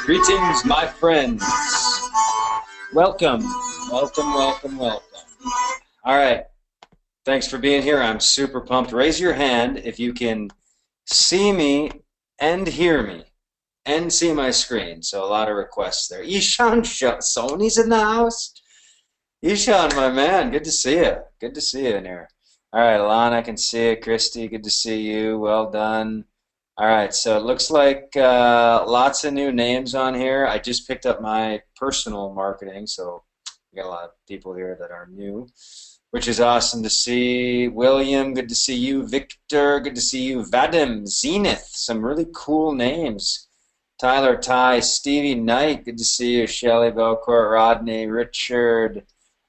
Greetings, my friends. Welcome, welcome, welcome, welcome. All right, thanks for being here. I'm super pumped. Raise your hand if you can see me and hear me and see my screen. So a lot of requests there. Ishan Sony's in the house. Ishan, my man, good to see you. Good to see you in here. All right, Alana, I can see you. Christy, good to see you. Well done. All right, so it looks like lots of new names on here. I just picked up my personal marketing, so we got a lot of people here that are new, which is awesome to see. William, good to see you. Victor, good to see you. Vadim, Zenith, some really cool names. Tyler, Ty, Stevie Knight, good to see you. Shelly, Belcourt, Rodney, Richard,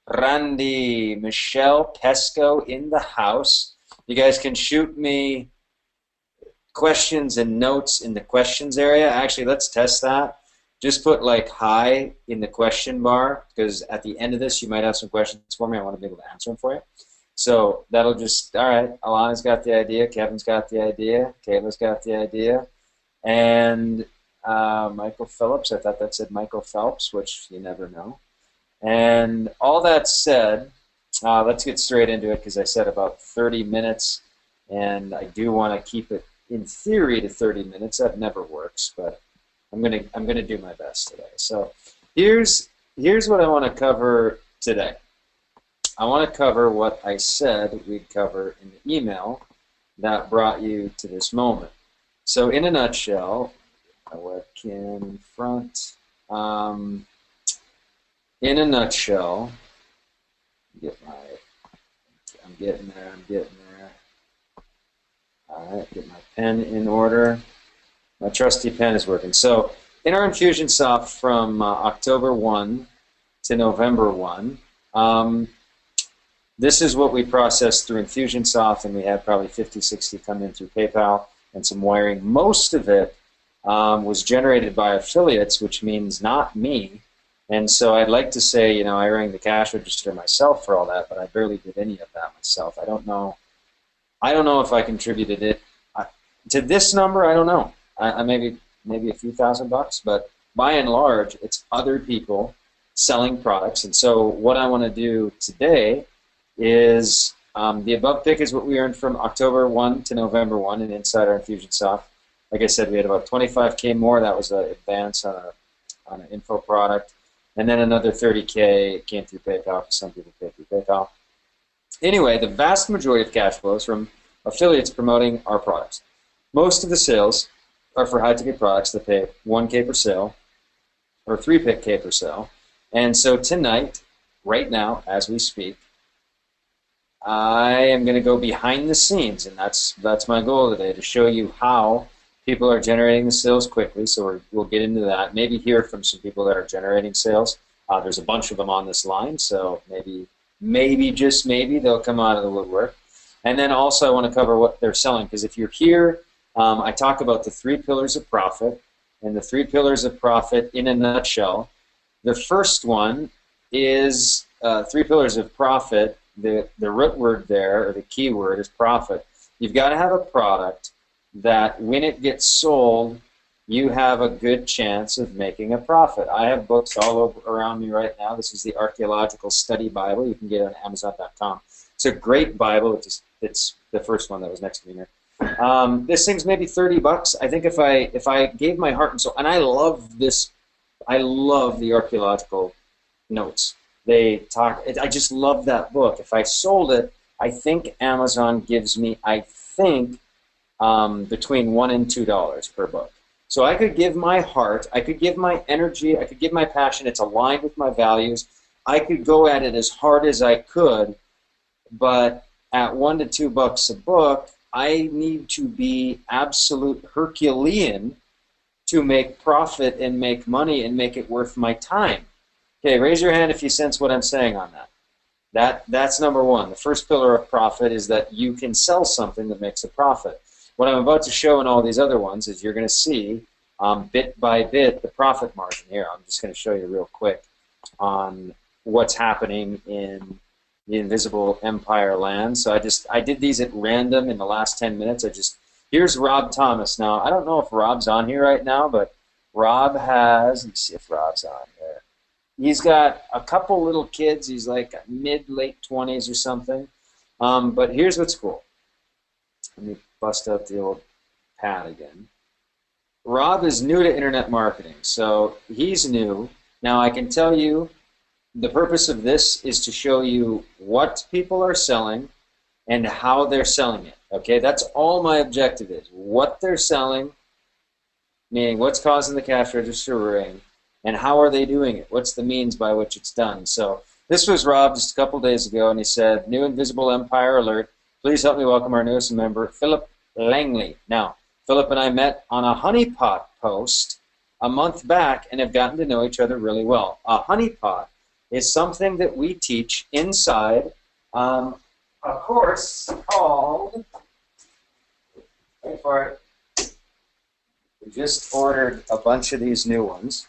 Randy, Michelle, Pesco in the house. You guys can shoot me questions and notes in the questions area. Actually, let's test that. Just put like hi in the question bar, because at the end of this you might have some questions for me. I want to be able to answer them for you. So that'll just, all right, Alana's got the idea, Kevin's got the idea, Kayla's got the idea, and Michael Phillips, I thought that said Michael Phelps, which you never know. And all that said, let's get straight into it, because I said about 30 minutes, and I do want to keep it in theory to 30 minutes. That never works, but I'm gonna do my best today. So here's what I want to cover today. I want to cover what I said we'd cover in the email that brought you to this moment. So in a nutshell, a webcam in front. In a nutshell, I'm getting there. All right, get my pen in order. My trusty pen is working. So in our Infusionsoft from October 1 to November 1, this is what we processed through Infusionsoft, and we had probably 50, 60 come in through PayPal and some wiring. Most of it was generated by affiliates, which means not me. And so I'd like to say, you know, I rang the cash register myself for all that, but I barely did any of that myself. I don't know if I contributed it to this number. I don't know. I maybe a few $1,000, but by and large, it's other people selling products. And so what I want to do today is the above pick is what we earned from October 1 to November 1 and inside our Infusionsoft. Like I said, we had about 25K more. That was an advance on an info product, and then another 30K came through PayPal, because some people pay through PayPal. Anyway, the vast majority of cash flows from affiliates promoting our products. Most of the sales are for high-ticket products that pay 1K per sale or 3K per sale. And so tonight, right now, as we speak, I am going to go behind the scenes, and that's my goal today, to show you how people are generating the sales quickly. So we'll get into that. Maybe hear from some people that are generating sales. There's a bunch of them on this line, so maybe, just maybe, they'll come out of the woodwork. And then also I want to cover what they're selling, because if you're here, I talk about the 3 pillars of profit, and the 3 pillars of profit in a nutshell. The first one is 3 pillars of profit. The root word there, or the key word, is profit. You've got to have a product that when it gets sold, you have a good chance of making a profit. I have books all over around me right now. This is the Archaeological Study Bible. You can get it on Amazon.com. It's a great Bible. It's the first one that was next to me here. This thing's maybe $30. I think if I gave my heart and soul, and I love this, I love the archaeological notes. They talk. I just love that book. If I sold it, I think Amazon gives me, between $1 and $2 per book. So I could give my heart, I could give my energy, I could give my passion. It's aligned with my values. I could go at it as hard as I could, but at $1 to $2 a book, I need to be absolute Herculean to make profit and make money and make it worth my time. Okay, raise your hand if you sense what I'm saying on that. That's number one. The first pillar of profit is that you can sell something that makes a profit. What I'm about to show in all these other ones is you're going to see bit by bit the profit margin here. I'm just going to show you real quick on what's happening in the Invisible Empire land. So I did these at random in the last 10 minutes. Here's Rob Thomas. Now, I don't know if Rob's on here right now, but Rob has, let me see if Rob's on there. He's got a couple little kids. He's like mid-late 20s or something. But here's what's cool. Let me bust out the old pad again. Rob is new to internet marketing, so he's new. Now I can tell you the purpose of this is to show you what people are selling and how they're selling it. Okay, that's all my objective is. What they're selling, meaning what's causing the cash register to ring, and how are they doing it? What's the means by which it's done? So this was Rob just a couple days ago, and he said, "New Invisible Empire alert. Please help me welcome our newest member, Philip Langley." Now, Philip and I met on a honeypot post a month back and have gotten to know each other really well. A honeypot is something that we teach inside a course called, wait for it, we just ordered a bunch of these new ones,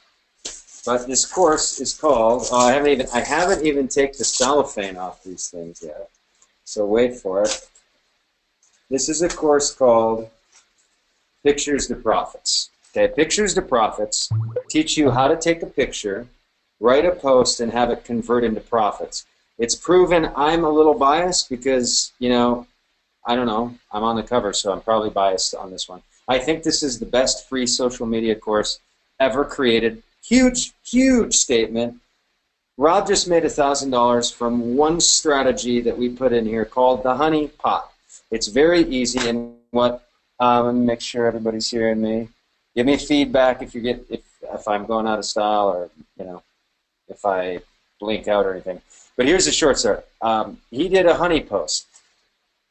but this course is called, I haven't even taken the cellophane off these things yet, so wait for it. This is a course called Pictures to Profits. Okay, Pictures to Profits teach you how to take a picture, write a post, and have it convert into profits. It's proven I'm a little biased because, you know, I don't know, I'm on the cover, so I'm probably biased on this one. I think this is the best free social media course ever created. Huge, huge statement. Rob just made $1,000 from one strategy that we put in here called the honey pot. It's very easy, and what, let me make sure everybody's hearing me. Give me feedback if I'm going out of style, or, you know, if I blink out or anything. But here's the short story. He did a honey post,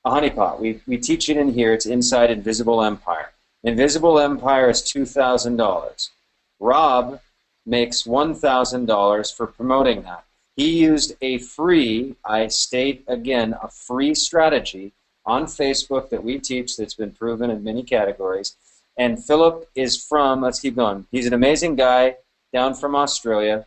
a honeypot. We teach it in here. It's inside Invisible Empire. Invisible Empire is $2,000. Rob makes $1,000 for promoting that. He used a free, I state again, a free strategy on Facebook that we teach that's been proven in many categories. And Philip is from, let's keep going, he's an amazing guy down from Australia.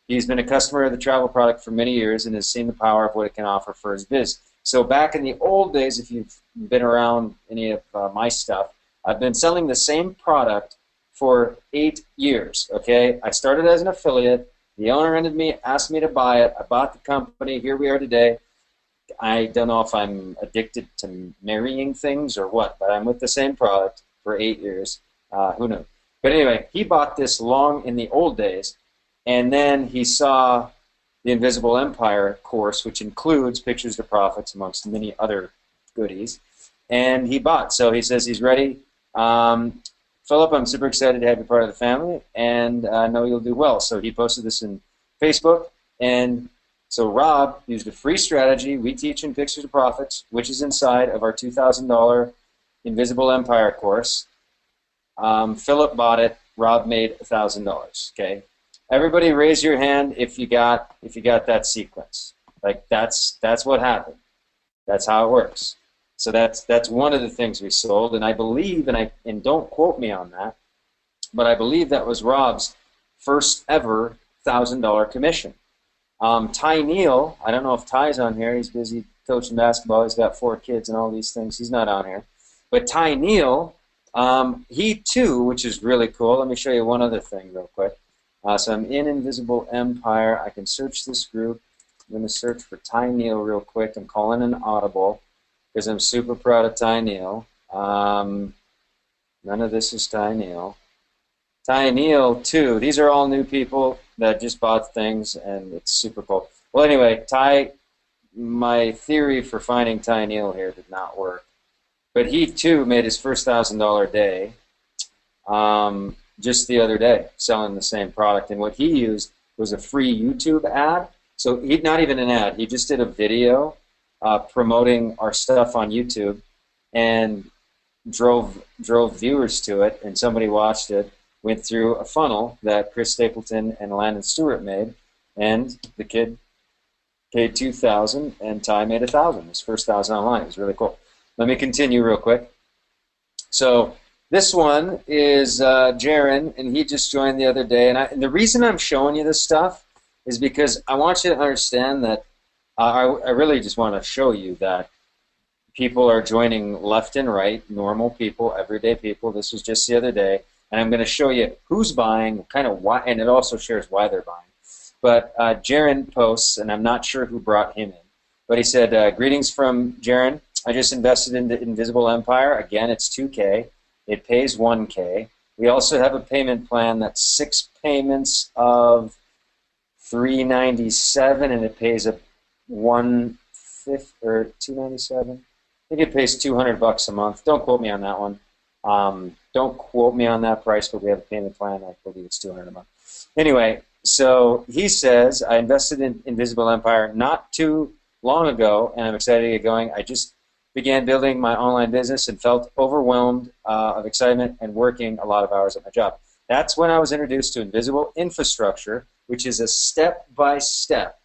He's been a customer of the travel product for many years and has seen the power of what it can offer for his biz. So back in the old days, if you've been around any of my stuff, I've been selling the same product for 8 years, okay? I started as an affiliate. The owner asked me to buy it. I bought the company. Here we are today. I don't know if I'm addicted to marrying things or what, but I'm with the same product for 8 years. Who knows? But anyway, he bought this long in the old days, and then he saw the Invisible Empire course, which includes Pictures to Profits amongst many other goodies, and he bought. So he says he's ready. Philip, I'm super excited to have you part of the family, and I know you'll do well. So he posted this in Facebook, and so Rob used a free strategy we teach in Pictures to Profits, which is inside of our $2,000 Invisible Empire course. Philip bought it. Rob made $1,000. Okay, everybody, raise your hand if you got that sequence. Like that's what happened. That's how it works. So that's one of the things we sold, and I believe, and don't quote me on that, but I believe that was Rob's first ever $1,000 commission. Ty Neal, I don't know if Ty's on here. He's busy coaching basketball. He's got 4 kids and all these things. He's not on here. But Ty Neal, he too, which is really cool. Let me show you one other thing real quick. So I'm in Invisible Empire. I can search this group. I'm going to search for Ty Neal real quick. I'm calling an audible because I'm super proud of Ty Neal. None of this is Ty Neal. Ty Neal, too. These are all new people that just bought things, and it's super cool. Well, anyway, Ty, my theory for finding Ty Neal here did not work. But he, too, made his first $1,000 day just the other day, selling the same product. And what he used was a free YouTube ad. So he's not even an ad. He just did a video promoting our stuff on YouTube and drove viewers to it, and somebody watched it, went through a funnel that Chris Stapleton and Landon Stewart made, and the kid paid $2,000 and Ty made $1,000. His first $1,000 online. It was really cool. Let me continue real quick. So this one is Jaron, and he just joined the other day. And the reason I'm showing you this stuff is because I want you to understand that I really just want to show you that people are joining left and right, normal people, everyday people. This was just the other day. And I'm going to show you who's buying, kind of why, and it also shares why they're buying. But Jaron posts, and I'm not sure who brought him in, but he said, greetings from Jaron. I just invested in the Invisible Empire. Again, it's 2K. It pays 1K. We also have a payment plan that's 6 payments of $397, and it pays a 150 or 297. I think it pays $200 a month. Don't quote me on that one. Don't quote me on that price, but we have a payment plan. I believe it's $200 a month. Anyway, so he says, I invested in Invisible Empire not too long ago, and I'm excited to get going. I just began building my online business and felt overwhelmed of excitement and working a lot of hours at my job. That's when I was introduced to Invisible Infrastructure, which is a step-by-step,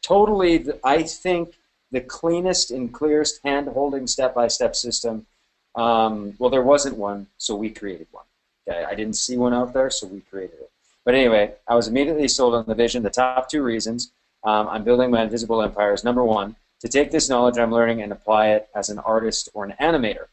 totally, I think, the cleanest and clearest hand-holding step-by-step system. Well, there wasn't one, so we created one. Okay, I didn't see one out there, so we created it. But anyway, I was immediately sold on the vision. The top 2 reasons I'm building my Invisible Empire is, number 1, to take this knowledge I'm learning and apply it as an artist or an animator.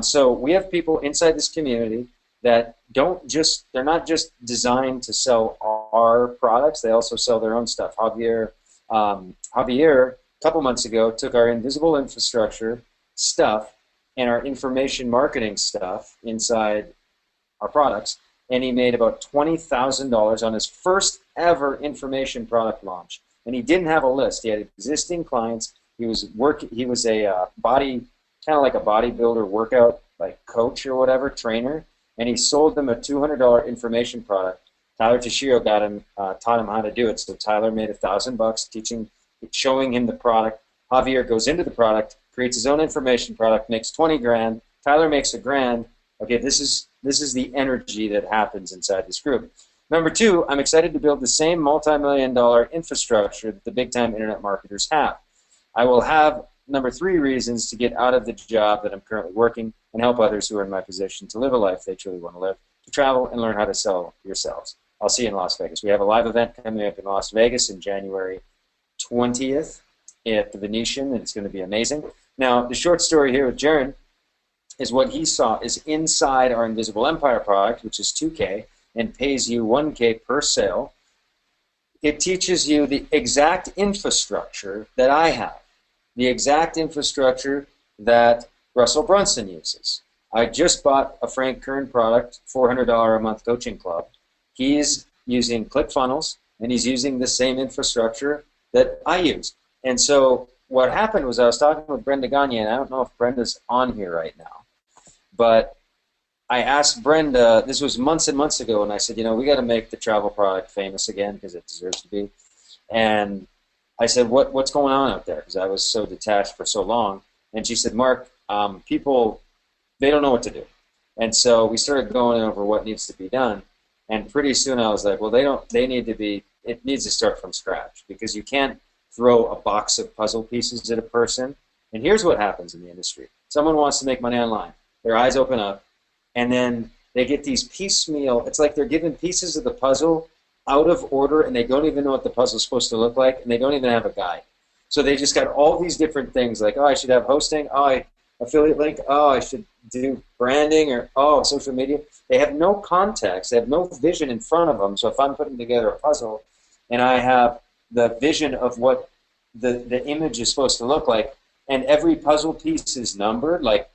So we have people inside this community that they're not just designed to sell our products, they also sell their own stuff. Javier, a couple months ago, took our Invisible Infrastructure stuff and our information marketing stuff inside our products, and he made about $20,000 on his first ever information product launch. And he didn't have a list. He had existing clients. He was a kind of like a bodybuilder workout like coach or whatever, trainer, and he sold them a $200 information product. Tyler Tashiro taught him how to do it. So Tyler made $1,000 showing him the product. Javier goes into the product, creates his own information product, makes 20 grand. Tyler makes $1,000. Okay, this is the energy that happens inside this group. Number 2, I'm excited to build the same multi-million-dollar infrastructure that the big-time internet marketers have. I will have, number 3, reasons to get out of the job that I'm currently working and help others who are in my position to live a life they truly want to live, to travel and learn how to sell yourselves. I'll see you in Las Vegas. We have a live event coming up in Las Vegas in January 20th at the Venetian, and it's going to be amazing. Now, the short story here with Jaron is what he saw is inside our Invisible Empire product, which is 2K, and pays you 1K per sale. It teaches you the exact infrastructure that I have, the exact infrastructure that Russell Brunson uses. I just bought a Frank Kern product, $400 a month coaching club. He's using ClickFunnels, and he's using the same infrastructure that I use. And so what happened was I was talking with Brenda Gagne, and I don't know if Brenda's on here right now, but I asked Brenda, this was months and months ago, and I said, we got to make the travel product famous again because it deserves to be. And I said, what's going on out there? Because I was so detached for so long. And she said, Mark, people, they don't know what to do. And so we started going over what needs to be done. And pretty soon I was like, well, it needs to start from scratch, because you can't throw a box of puzzle pieces at a person. And here's what happens in the industry. Someone wants to make money online. Their eyes open up, and then they get these piecemeal, it's like they're given pieces of the puzzle out of order, and they don't even know what the puzzle's supposed to look like, and they don't even have a guide. So they just got all these different things, like, I should have hosting, affiliate link, I should do branding, or social media. They have no context, they have no vision in front of them. So if I'm putting together a puzzle and I have the vision of what the image is supposed to look like, and every puzzle piece is numbered, like,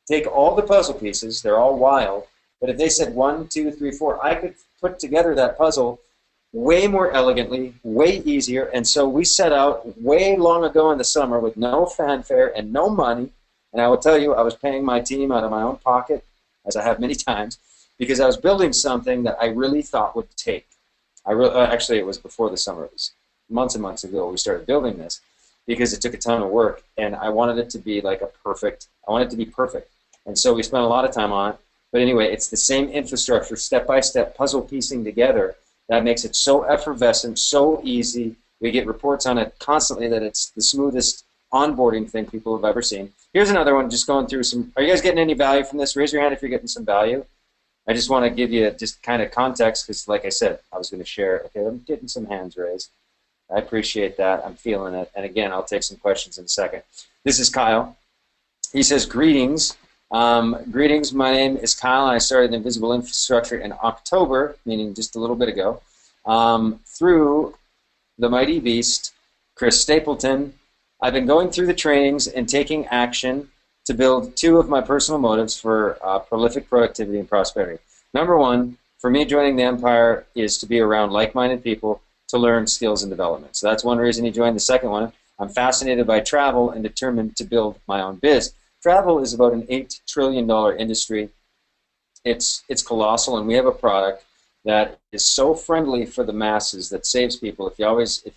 take all the puzzle pieces, they're all wild, but if they said 1, 2, 3, 4, I could put together that puzzle way more elegantly, way easier. And so we set out way long ago in the summer with no fanfare and no money. And I will tell you, I was paying my team out of my own pocket, as I have many times, because I was building something that I really thought would take. Actually, it was before the summer. It was months and months ago we started building this, because it took a ton of work, and I wanted it to be like I wanted it to be perfect. And so we spent a lot of time on it. But anyway, it's the same infrastructure, step-by-step puzzle piecing together, that makes it so effervescent, so easy. We get reports on it constantly that it's the smoothest onboarding thing people have ever seen. Here's another one, just going through some. Are you guys getting any value from this? Raise your hand if you're getting some value. I just want to give you just kind of context, because like I said, I was going to share. Okay, I'm getting some hands raised. I appreciate that. I'm feeling it. And again, I'll take some questions in a second. This is Kyle. He says, greetings. Greetings, my name is Kyle, and I started Invisible Infrastructure in October, meaning just a little bit ago, through the mighty beast, Chris Stapleton. I've been going through the trainings and taking action to build two of my personal motives for prolific productivity and prosperity. Number one, for me, joining the Empire is to be around like-minded people to learn skills and development. So that's one reason he joined. The second one, I'm fascinated by travel and determined to build my own biz. Travel is about an $8 trillion industry. It's colossal, and we have a product that is so friendly for the masses that saves people. If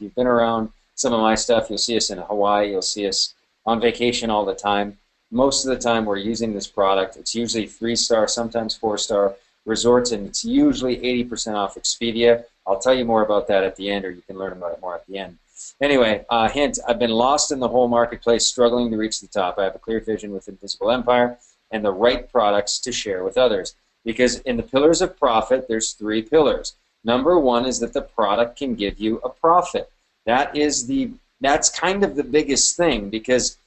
you've been around some of my stuff, you'll see us in Hawaii, you'll see us on vacation all the time. Most of the time we're using this product. It's usually 3-star, sometimes 4-star resorts, and it's usually 80% off Expedia. I'll tell you more about that at the end, or you can learn about it more at the end. Anyway, hint, I've been lost in the whole marketplace, struggling to reach the top. I have a clear vision with Invisible Empire and the right products to share with others. Because in the pillars of profit, there's 3 pillars. Number one is that the product can give you a profit. That's kind of the biggest thing, because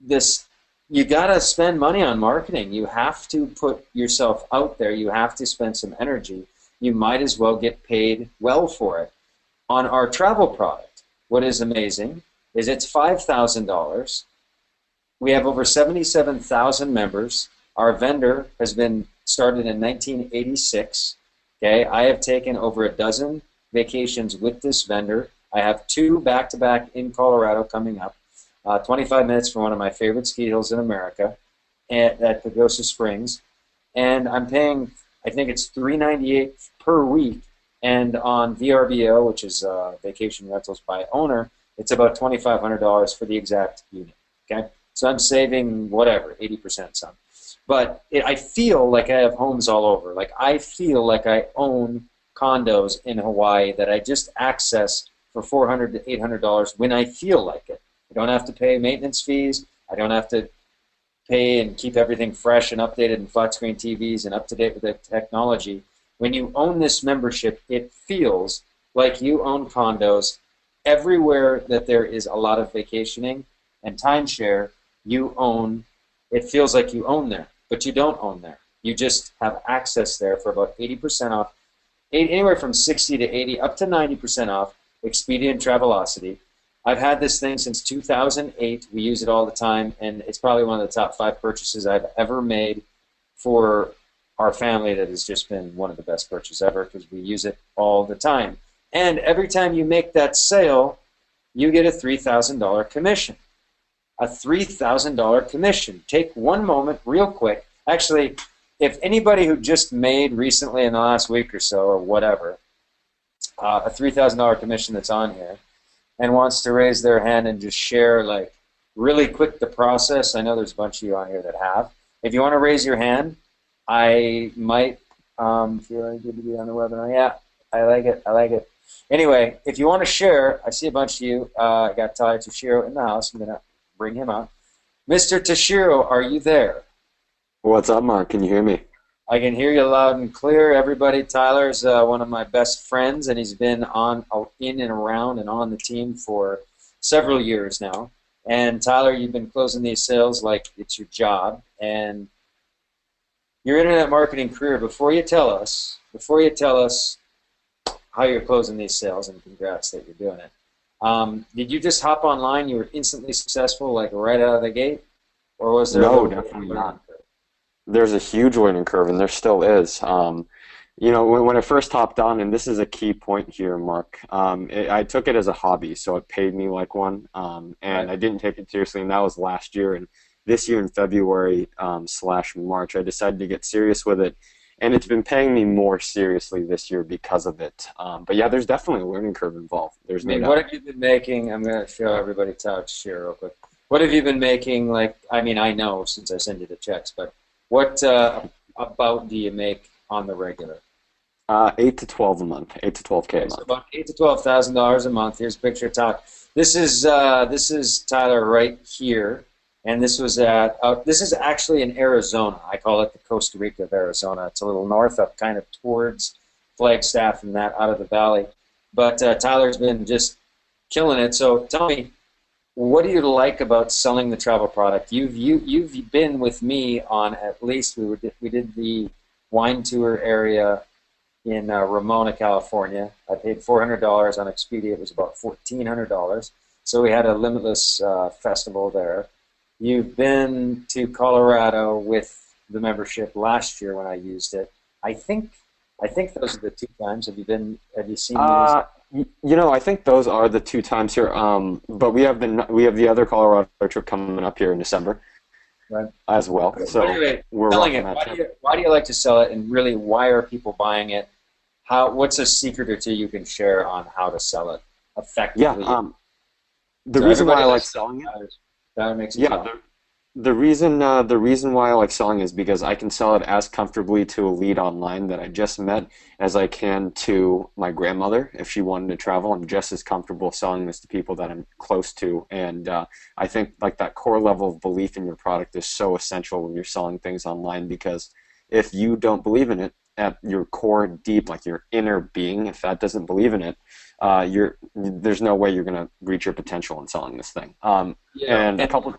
you got to spend money on marketing. You have to put yourself out there. You have to spend some energy. You might as well get paid well for it. On our travel product, what is amazing is it's $5,000. We have over 77,000 members. Our vendor has been started in 1986. Okay, I have taken over a dozen vacations with this vendor. I have 2 back-to-back in Colorado coming up. 25 minutes from one of my favorite ski hills in America, at Pagosa Springs, and I'm paying, I think it's $398 per week, and on VRBO, which is Vacation Rentals by Owner, it's about $2,500 for the exact unit. Okay, so I'm saving whatever, 80% some. But I feel like I have homes all over. Like I feel like I own condos in Hawaii that I just access for $400 to $800 when I feel like it. I don't have to pay maintenance fees. I don't have to pay and keep everything fresh and updated and flat screen TVs and up to date with the technology. When you own this membership, it feels like you own condos everywhere that there is a lot of vacationing and timeshare. You own. It feels like you own there, but you don't own there. You just have access there for about 80% off, anywhere from 60 to 80, up to 90% off. Expedia and Travelocity. I've had this thing since 2008. We use it all the time, and it's probably one of the top 5 purchases I've ever made for our family. That has just been one of the best purchases ever because we use it all the time. And every time you make that sale, you get a $3,000 commission. A $3,000 commission. Take one moment real quick. Actually, if anybody who just made recently in the last week or so or whatever, a $3,000 commission that's on here, and wants to raise their hand and just share, like, really quick the process. I know there's a bunch of you on here that have. If you want to raise your hand, I might feel like good to be on the webinar. Yeah, I like it. I like it. Anyway, if you want to share, I see a bunch of you. I got Tyler Toshiro in the house. I'm going to bring him up. Mr. Toshiro, are you there? What's up, Mark? Can you hear me? I can hear you loud and clear. Everybody, Tyler's one of my best friends, and he's been in and around and on the team for several years now. And Tyler, you've been closing these sales like it's your job. And your internet marketing career, before you tell us how you're closing these sales, and congrats that you're doing it. Did you just hop online? You were instantly successful, like right out of the gate, or was there? No, definitely not. There's a huge learning curve, and there still is. You know, when I first hopped on, and this is a key point here, Mark, I took it as a hobby, so it paid me like one, and Right. I didn't take it seriously, and that was last year. And this year in February / March, I decided to get serious with it, and it's been paying me more seriously this year because of it. But yeah, there's definitely a learning curve involved. There's no doubt. What have you been making? I'm going to show everybody touch here real quick. What have you been making? Like, I mean, I know since I send you the checks, but what about do you make on the regular? 8 to 12 a month, 8 to 12K a month. So about $8,000 to $12,000 a month. Here's a picture of Tyler. This is Tyler right here, and this was at this is actually in Arizona. I call it the Costa Rica of Arizona. It's a little north up, kind of towards Flagstaff and that out of the valley. But Tyler's been just killing it. So tell me, what do you like about selling the travel product? You've been with me on at least we did the wine tour area in Ramona, California. I paid $400 on Expedia. It was about $1,400. So we had a limitless festival there. You've been to Colorado with the membership last year when I used it. I think those are the two times. Have you been? Have you seen me use it? I think those are the two times here. But we have the other Colorado trip coming up here in December Right. as well. So Anyway, we're selling rocking it. that trip. Why do you like to sell it, and really, why are people buying it? What's a secret or two you can share on how to sell it Yeah. effectively? The So reason why everybody I like listening, selling it. that makes it Yeah, fun. the reason why I like selling is because I can sell it as comfortably to a lead online that I just met as I can to my grandmother if she wanted to travel. I'm just as comfortable selling this to people that I'm close to, and I think like that core level of belief in your product is so essential when you're selling things online, because if you don't believe in it at your core deep, like your inner being, if that doesn't believe in it, there's no way you're going to reach your potential in selling this thing. Yeah, And a and couple.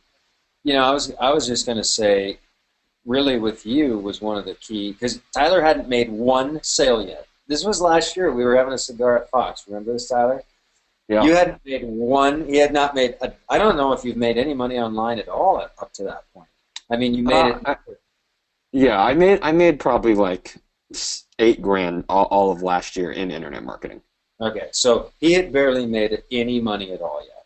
I was just going to say, really, with you was one of the key because Tyler hadn't made one sale yet. This was last year. We were having a cigar at Fox. Remember this, Tyler? Yeah. You hadn't made one. He had not made. I don't know if you've made any money online at all up to that point. I mean, you made it. Uh, Yeah, I made probably like 8 grand all of last year in internet marketing. Okay, so he had barely made any money at all yet.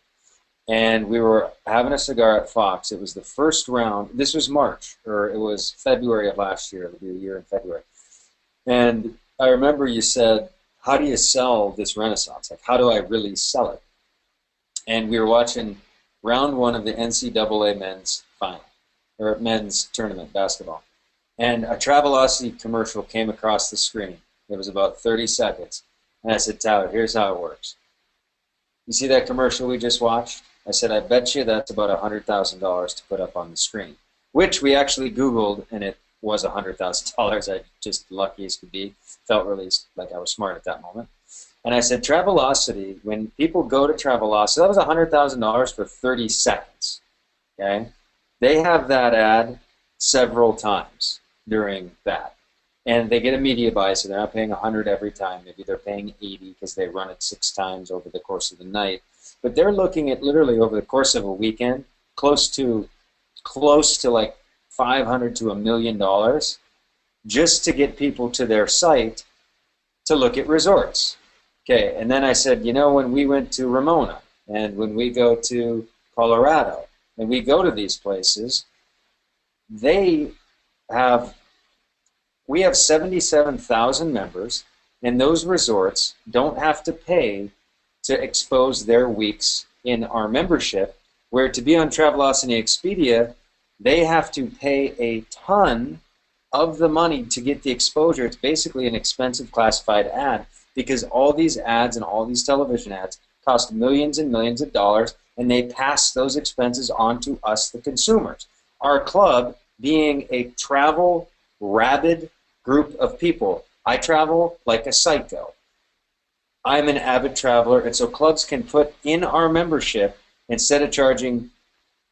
And we were having a cigar at Fox. It was the first round. This was March, or it was February of last year. It'll be a year in February. And I remember you said, how do you sell this Renaissance? Like, how do I really sell it? And we were watching round one of the NCAA men's final, or men's tournament basketball. And a Travelocity commercial came across the screen. It was about 30 seconds. And I said, Tyler, here's how it works. You see that commercial we just watched? I said, I bet you that's about $100,000 to put up on the screen, which we actually Googled, and it was $100,000. I just lucky as could be. Felt really like I was smart at that moment. And I said, Travelocity, when people go to Travelocity, that was $100,000 for 30 seconds. Okay? They have that ad several times during that. And they get a media buy, so they're not paying 100 every time. Maybe they're paying 80 because they run it 6 times over the course of the night. But they're looking at literally over the course of a weekend, close to like $500 to $1 million just to get people to their site to look at resorts. Okay, and then I said, when we went to Ramona and when we go to Colorado and we go to these places, they have we have 77,000 members, and those resorts don't have to pay to expose their weeks in our membership, where to be on Travelocity Expedia, they have to pay a ton of the money to get the exposure. It's basically an expensive classified ad because all these ads and all these television ads cost millions and millions of dollars, and they pass those expenses on to us, the consumers. Our club, being a travel rabid group of people, I travel like a psycho. I'm an avid traveler, and so clubs can put in our membership, instead of charging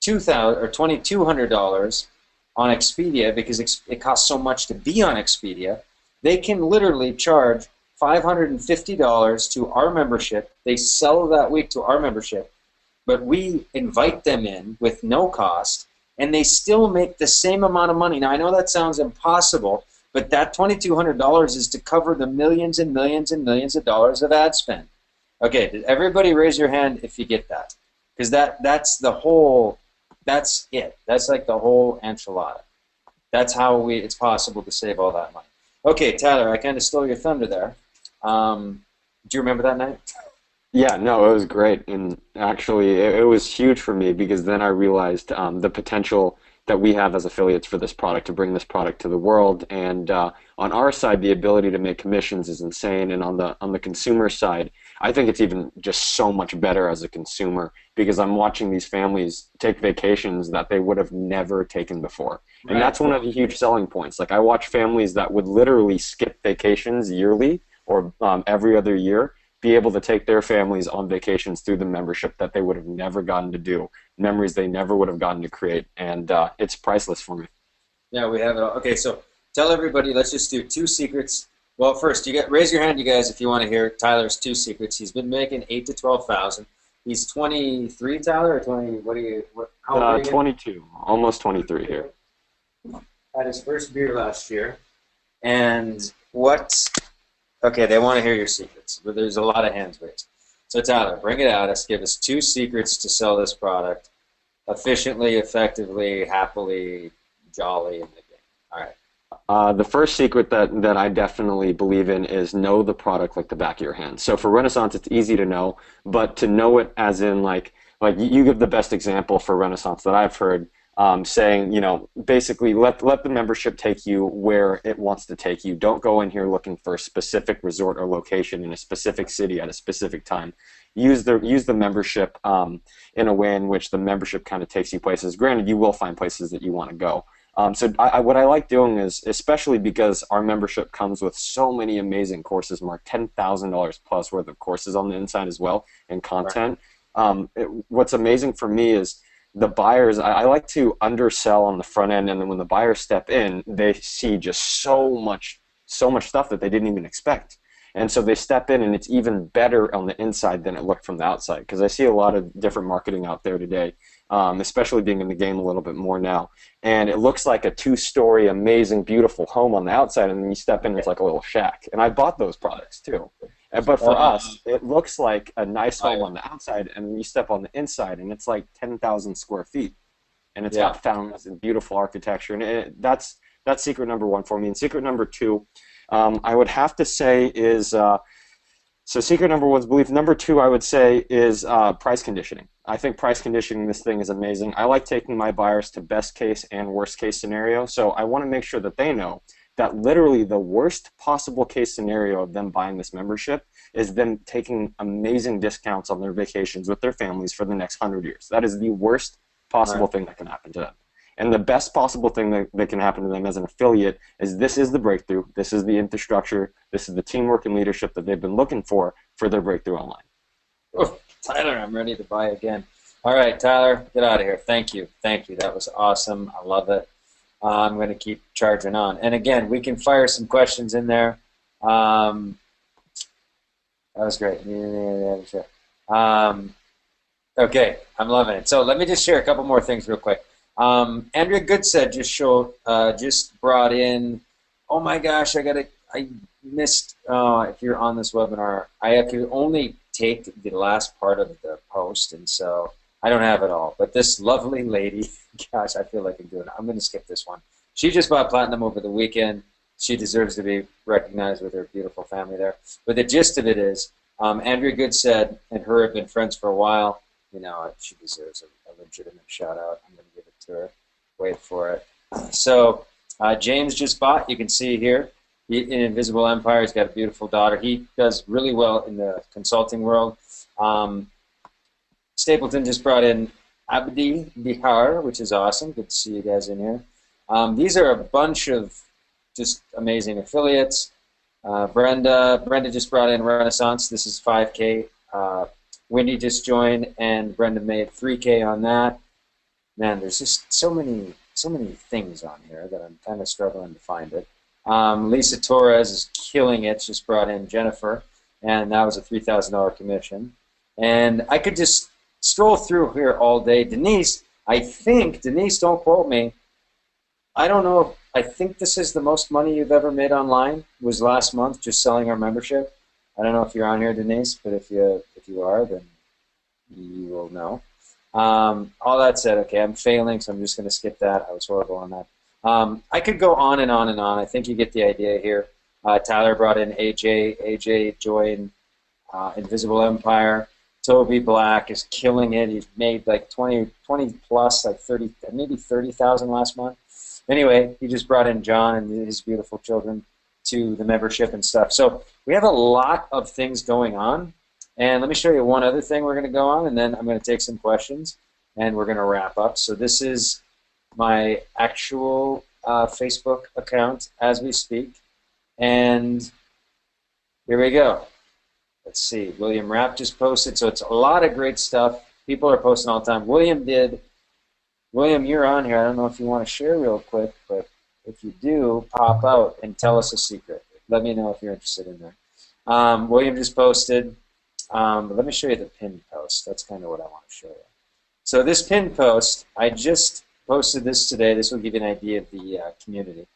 $2,000 or $2,200 on Expedia because it costs so much to be on Expedia, they can literally charge $550 to our membership. They sell that week to our membership, but we invite them in with no cost, and they still make the same amount of money. Now, I know that sounds impossible, but that $2,200 is to cover the millions and millions and millions of dollars of ad spend. Okay, did everybody raise your hand if you get that? Because that's it. That's like the whole enchilada. That's how it's possible to save all that money. Okay, Tyler, I kind of stole your thunder there. Do you remember that night? Yeah, no, it was great, and actually, it was huge for me because then I realized the potential that we have as affiliates for this product to bring this product to the world. And on our side, the ability to make commissions is insane, and on the consumer side, I think it's even just so much better as a consumer because I'm watching these families take vacations that they would have never taken before. And that's one of the huge selling points. Like, I watch families that would literally skip vacations yearly or every other year be able to take their families on vacations through the membership that they would have never gotten to do, memories they never would have gotten to create, and it's priceless for me. Yeah, we have it all. Okay, so tell everybody, let's just do 2 secrets. Well, first, raise your hand, you guys, if you want to hear Tyler's 2 secrets. He's been making 8 to 12,000. He's 23, Tyler, or 20, how old are you? 22, almost 23 here. Had his first beer last year. And okay, they want to hear your secrets, but there's a lot of hands raised. So Tyler, bring it out. Give us 2 secrets to sell this product efficiently, effectively, happily, jolly in the game. All right. The first secret that I definitely believe in is know the product like the back of your hand. So for Renaissance, it's easy to know, but to know it as in like you give the best example for Renaissance that I've heard, saying, basically let the membership take you where it wants to take you. Don't go in here looking for a specific resort or location in a specific city at a specific time. Use the membership in a way in which the membership kind of takes you places. Granted, you will find places that you want to go. So what I like doing is, especially because our membership comes with so many amazing courses, Mark, $10,000 plus worth of courses on the inside as well, and content. Right. What's amazing for me is the buyers, I like to undersell on the front end, and then when the buyers step in, they see just so much stuff that they didn't even expect. And so they step in, and it's even better on the inside than it looked from the outside. Because I see a lot of different marketing out there today, especially being in the game a little bit more now. And it looks like a 2-story, amazing, beautiful home on the outside, and then you step in, it's like a little shack. And I bought those products too. But for us, it looks like a nice home on the outside, and then you step on the inside, and it's like 10,000 square feet. And it's got fountains and beautiful architecture. And that's secret number 1 for me. And secret number 2, I would have to say is, so secret number 1 is belief. Number 2, I would say, is price conditioning. I think price conditioning this thing is amazing. I like taking my buyers to best case and worst case scenario. So I want to make sure that they know that literally the worst possible case scenario of them buying this membership is them taking amazing discounts on their vacations with their families for the next 100 years. That is the worst possible thing that can happen to them. And the best possible thing that can happen to them as an affiliate is this is the breakthrough, this is the infrastructure, this is the teamwork and leadership that they've been looking for their breakthrough online. Oh, Tyler, I'm ready to buy again. All right, Tyler, get out of here. Thank you. That was awesome. I love it. I'm going to keep charging on. And again, we can fire some questions in there. That was great. Okay, I'm loving it. So let me just share a couple more things real quick. Andrea Goodsaid just brought in. Oh my gosh, I missed. If you're on this webinar, I could only take the last part of the post, and so I don't have it all. But this lovely lady, gosh, I feel like I'm doing it. I'm going to skip this one. She just bought platinum over the weekend. She deserves to be recognized with her beautiful family there. But the gist of it is, Andrea Goodsaid and her have been friends for a while. She deserves a legitimate shout out. I'm going to give it to her. Wait for it. So James just bought. You can see here in Invisible Empire. He's got a beautiful daughter. He does really well in the consulting world. Stapleton just brought in Abdi Bihar, which is awesome. Good to see you guys in here. These are a bunch of just amazing affiliates. Brenda just brought in Renaissance. This is 5K. Wendy just joined, and Brenda made 3K on that. Man, there's just so many things on here that I'm kind of struggling to find it. Lisa Torres is killing it. Just brought in Jennifer, and that was a $3,000 commission. And I could just scroll through here all day. Denise, don't quote me. I don't know. I think this is the most money you've ever made online. Was last month just selling our membership. I don't know if you're on here, Denise, but if you are, then you will know. All that said, okay, I'm failing, so I'm just going to skip that. I was horrible on that. I could go on and on and on. I think you get the idea here. Tyler brought in AJ. AJ joined Invisible Empire. Toby Black is killing it. He's made like 20 plus, like 30, maybe 30,000 last month. Anyway, he just brought in John and his beautiful children to the membership and stuff. So we have a lot of things going on. And let me show you one other thing we're going to go on, and then I'm going to take some questions, and we're going to wrap up. So this is my actual Facebook account as we speak. And here we go. Let's see. William Rapp just posted. So it's a lot of great stuff. People are posting all the time. William did. William, you're on here. I don't know if you want to share real quick, but if you do, pop out and tell us a secret. Let me know if you're interested in there. William just posted. But let me show you the pinned post. That's kind of what I want to show you. So this pinned post, I just posted this today. This will give you an idea of the community.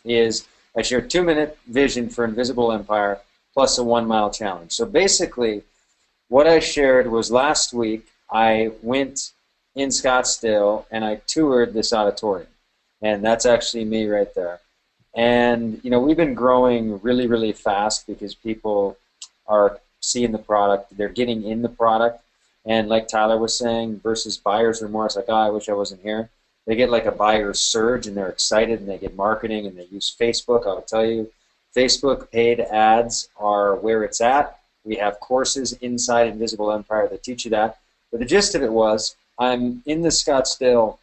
Is I share 2-minute vision for Invisible Empire plus a 1-mile challenge. So basically, what I shared was last week I went in Scottsdale and I toured this auditorium. And that's actually me right there. And, you know, we've been growing really, really fast because people are seeing the product. They're getting in the product. And like Tyler was saying, versus buyer's remorse, like, oh, I wish I wasn't here. They get like a buyer's surge and they're excited and they get marketing and they use Facebook. I'll tell you, Facebook paid ads are where it's at. We have courses inside Invisible Empire that teach you that. But the gist of it was, I'm in the Scottsdale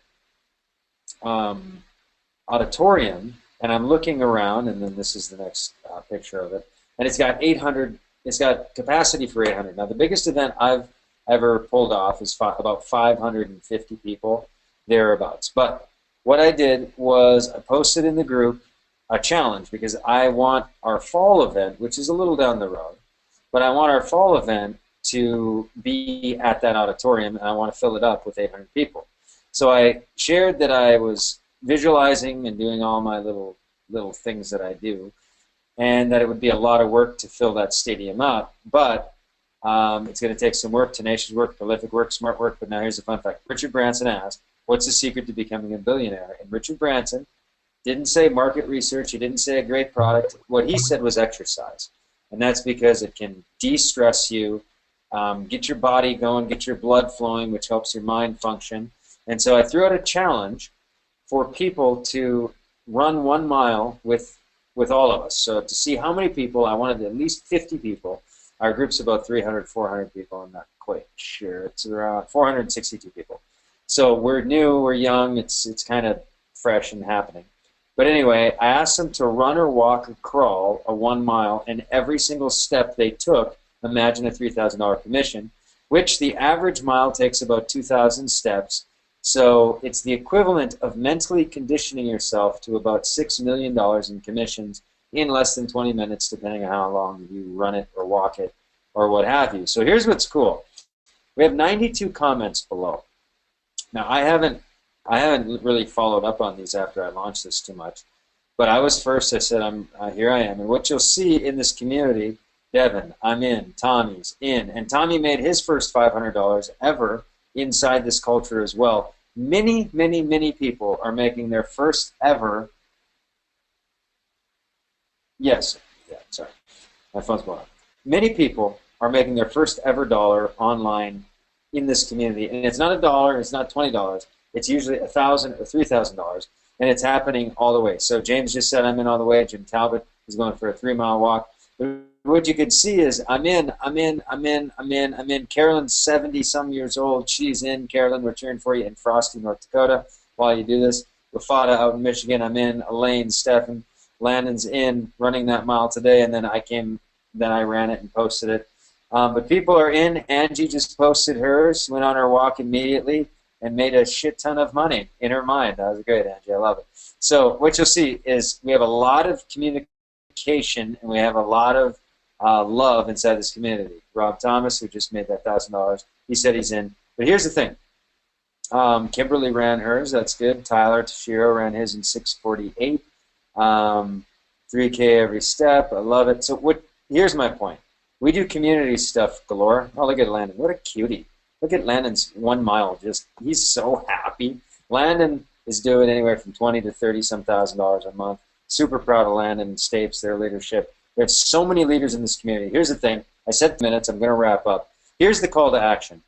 auditorium, and I'm looking around, and then this is the next picture of it, and it's got 800. It's got capacity for 800. Now, the biggest event I've ever pulled off is about 550 people, thereabouts. But what I did was I posted in the group a challenge because I want our fall event, which is a little down the road, but I want our fall event to be at that auditorium, and I want to fill it up with 800 people. So I shared that I was visualizing and doing all my little things that I do, and that it would be a lot of work to fill that stadium up, but it's going to take some work, tenacious work, prolific work, smart work. But now here's the fun fact. Richard Branson asked, what's the secret to becoming a billionaire? And Richard Branson didn't say market research. He didn't say a great product. What he said was exercise. And that's because it can de-stress you, get your body going, get your blood flowing, which helps your mind function. And so I threw out a challenge for people to run 1 mile with all of us. So to see how many people, I wanted at least 50 people. Our group's about 300, 400 people. I'm not quite sure. It's around 462 people. So we're new, we're young, it's kind of fresh and happening. But anyway, I asked them to run or walk or crawl a 1 mile, and every single step they took, imagine a $3,000 commission, which the average mile takes about 2,000 steps. So it's the equivalent of mentally conditioning yourself to about $6 million in commissions in less than 20 minutes, depending on how long you run it or walk it or what have you. So here's what's cool. We have 92 comments below. Now, I haven't really followed up on these after I launched this too much, but I was first. I said, here I am. And what you'll see in this community, Devin, I'm in, Tommy's in, and Tommy made his first $500 ever inside this culture as well. Many, many, many people are making their first ever. Yes, yeah, sorry, my phone's blowing up. Many people are making their first ever dollar online in this community, and it's not $1, it's not $20. It's usually $1,000 or $3,000, and it's happening all the way. So James just said I'm in all the way. Jim Talbot is going for a 3-mile walk. But what you can see is I'm in. Carolyn's 70-some years old. She's in. Carolyn, we're cheering for you in Frosty, North Dakota while you do this. Rafata out in Michigan, I'm in. Elaine, Stephen, Landon's in, running that mile today, and then I ran it and posted it. But people are in. Angie just posted hers, went on her walk immediately, and made a shit ton of money in her mind. That was great, Angie. I love it. So what you'll see is we have a lot of communication, and we have a lot of love inside this community. Rob Thomas, who just made that $1,000, he said he's in. But here's the thing. Kimberly ran hers. That's good. Tyler Tashiro ran his in 6:48. 3K every step. I love it. So here's my point. We do community stuff galore. Oh, look at Landon. What a cutie. Look at Landon's 1 mile. He's so happy. Landon is doing anywhere from $20,000 to $30-some thousand a month. Super proud of Landon and Stapes, their leadership. There's so many leaders in this community. Here's the thing. I said minutes. I'm going to wrap up. Here's the call to action.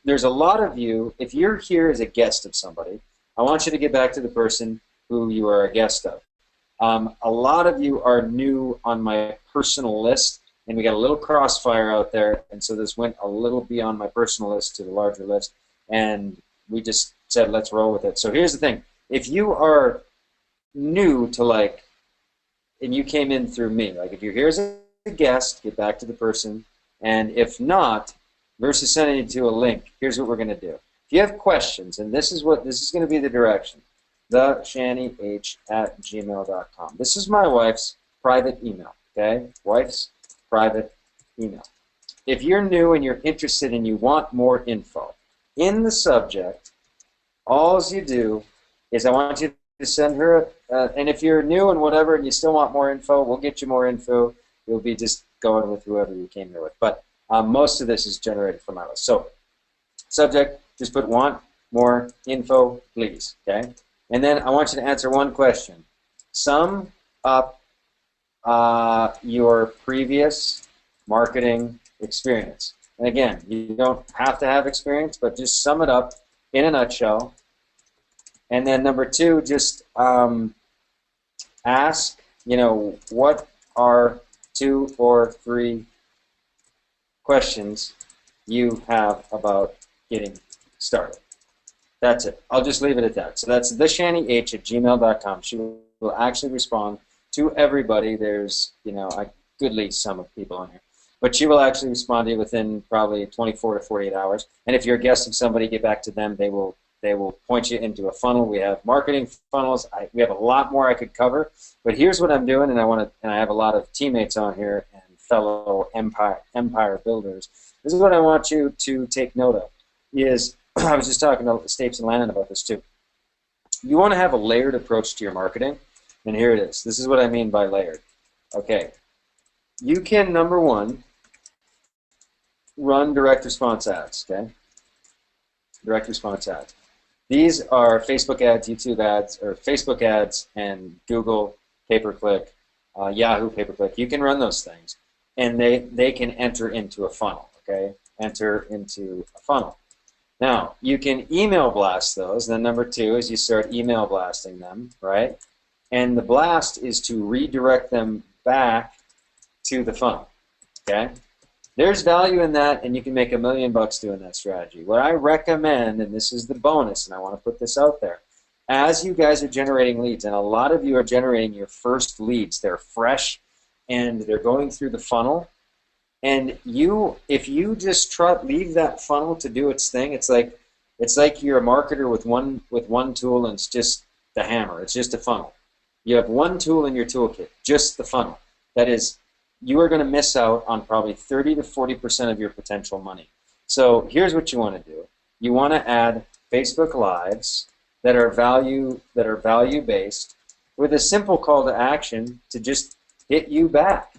There's a lot of you. If you're here as a guest of somebody, I want you to get back to the person who you are a guest of. A lot of you are new on my personal list, and we got a little crossfire out there, and so this went a little beyond my personal list to the larger list, and we just said let's roll with it. So here's the thing. If you are new to and you came in through me, like if you're here as a a guest, get back to the person, and if not, versus sending you to a link, here's what we're going to do. If you have questions, and this is going to be the direction, theshannyh@gmail.com. This is my wife's private email, okay? Wife's private email. If you're new and you're interested and you want more info, in the subject, all you do is I want you to send her, and if you're new and whatever and you still want more info, we'll get you more info. You'll be just going with whoever you came here with. But most of this is generated from my list. So, subject, just put want more info, please, okay? And then I want you to answer one question. Sum up your previous marketing experience. And again, you don't have to have experience, but just sum it up in a nutshell. And then number two, just ask, what are 2 or 3 questions you have about getting started. That's it. I'll just leave it at that. So that's theshannyh@gmail.com. She will actually respond to everybody. There's, a goodly sum of people on here. But she will actually respond to you within probably 24 to 48 hours. And if you're a guest of somebody, get back to them. They will point you into a funnel. We have marketing funnels. We have a lot more I could cover. But here's what I'm doing, and I have a lot of teammates on here and fellow empire builders. This is what I want you to take note of. I was just talking to Stapes and Lannon about this too. You want to have a layered approach to your marketing, and here it is. This is what I mean by layered. Okay. You can, number one, run direct response ads, okay? Direct response ads. These are Facebook ads, YouTube ads, or Facebook ads and Google pay-per-click, Yahoo pay-per-click. You can run those things, and they can enter into a funnel, okay? Enter into a funnel. Now, you can email blast those. Then number two is you start email blasting them, right? And the blast is to redirect them back to the funnel, okay? There's value in that, and you can make $1 million doing that strategy. What I recommend, and this is the bonus, and I want to put this out there, as you guys are generating leads, and a lot of you are generating your first leads, they're fresh, and they're going through the funnel, and if you just leave that funnel to do its thing, it's like you're a marketer with one tool, and it's just the hammer. It's just a funnel. You have one tool in your toolkit, just the funnel. That is, you are going to miss out on probably 30 to 40% of your potential money. So here's what you want to do. You want to add Facebook Lives that are value-based with a simple call to action to just hit you back.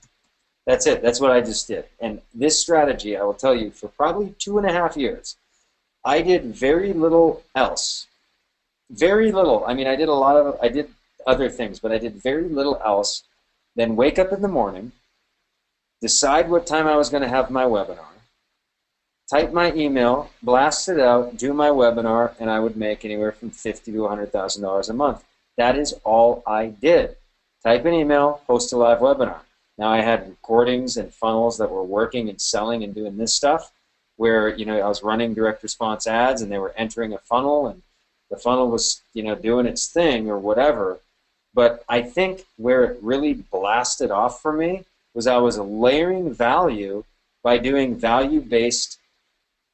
That's it. That's what I just did. And this strategy, I will tell you, for probably 2.5 years, I did very little else. Very little. I mean, I did other things, but I did very little else than wake up in the morning, decide what time I was going to have my webinar, type my email, blast it out, do my webinar, and I would make anywhere from $50,000 to $100,000 a month. That is all I did. Type an email, host a live webinar. Now I had recordings and funnels that were working and selling and doing this stuff where, I was running direct response ads and they were entering a funnel and the funnel was, doing its thing or whatever. But I think where it really blasted off for me was I was layering value by doing value-based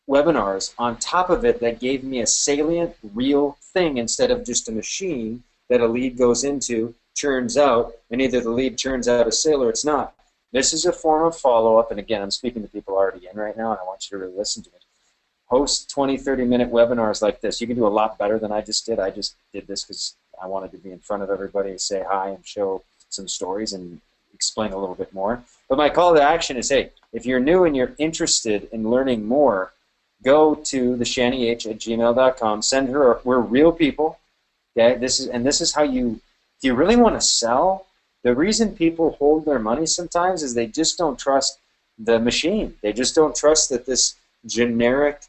webinars on top of it that gave me a salient, real thing instead of just a machine that a lead goes into, churns out, and either the lead churns out a sale or it's not. This is a form of follow-up, and again, I'm speaking to people already in right now, and I want you to really listen to me. Host 20, 30-minute webinars like this. You can do a lot better than I just did. I just did this because I wanted to be in front of everybody, say hi, and show some stories and explain a little bit more. But my call to action is, hey, if you're new and you're interested in learning more, go to theshannyh@gmail.com. Send her. We're real people. Okay. This is how you. If you really want to sell, the reason people hold their money sometimes is they just don't trust the machine. They just don't trust that this generic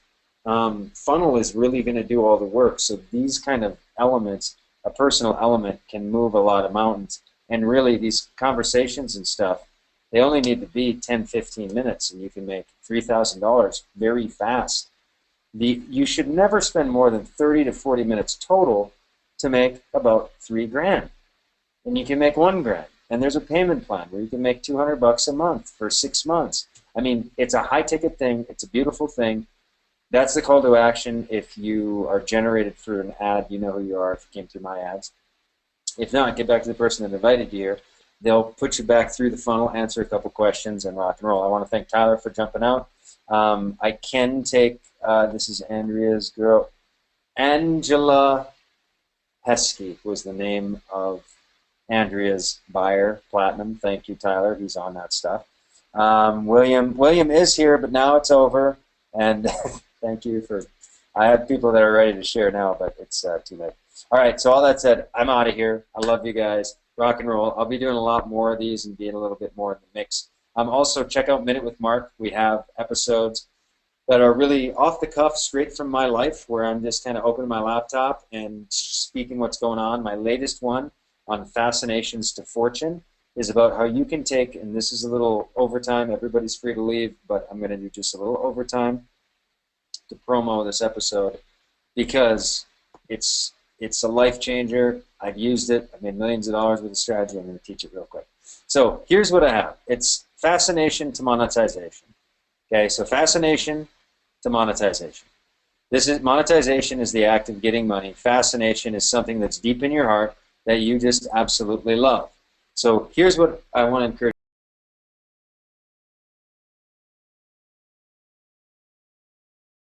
funnel is really going to do all the work. So these kind of elements, a personal element, can move a lot of mountains. And really, these conversations and stuff, they only need to be 10, 15 minutes, and you can make $3,000 very fast. You should never spend more than 30 to 40 minutes total to make about $3 grand. And you can make $1 grand. And there's a payment plan where you can make $200 a month for 6 months. I mean, it's a high-ticket thing. It's a beautiful thing. That's the call to action. If you are generated through an ad, you know who you are if you came through my ads. If not, get back to the person that invited you here. They'll put you back through the funnel, answer a couple questions, and rock and roll. I want to thank Tyler for jumping out. I can take, this is Andrea's girl, Angela Heskey was the name of Andrea's buyer, Platinum. Thank you, Tyler. He's on that stuff. William is here, but now it's over. And thank you for, I have people that are ready to share now, but it's too late. All right, so all that said, I'm out of here. I love you guys. Rock and roll. I'll be doing a lot more of these and being a little bit more in the mix. Also, check out Minute with Mark. We have episodes that are really off the cuff, straight from my life, where I'm just kind of opening my laptop and speaking what's going on. My latest one on Fascinations to Fortune is about how you can take, and this is a little overtime, everybody's free to leave, but I'm going to do just a little overtime to promo this episode because it's a life changer. I've used it. I've made millions of dollars with the strategy. I'm going to teach it real quick. So here's what I have. It's fascination to monetization. Okay, so fascination to monetization. Monetization is the act of getting money. Fascination is something that's deep in your heart that you just absolutely love. So here's what I want to encourage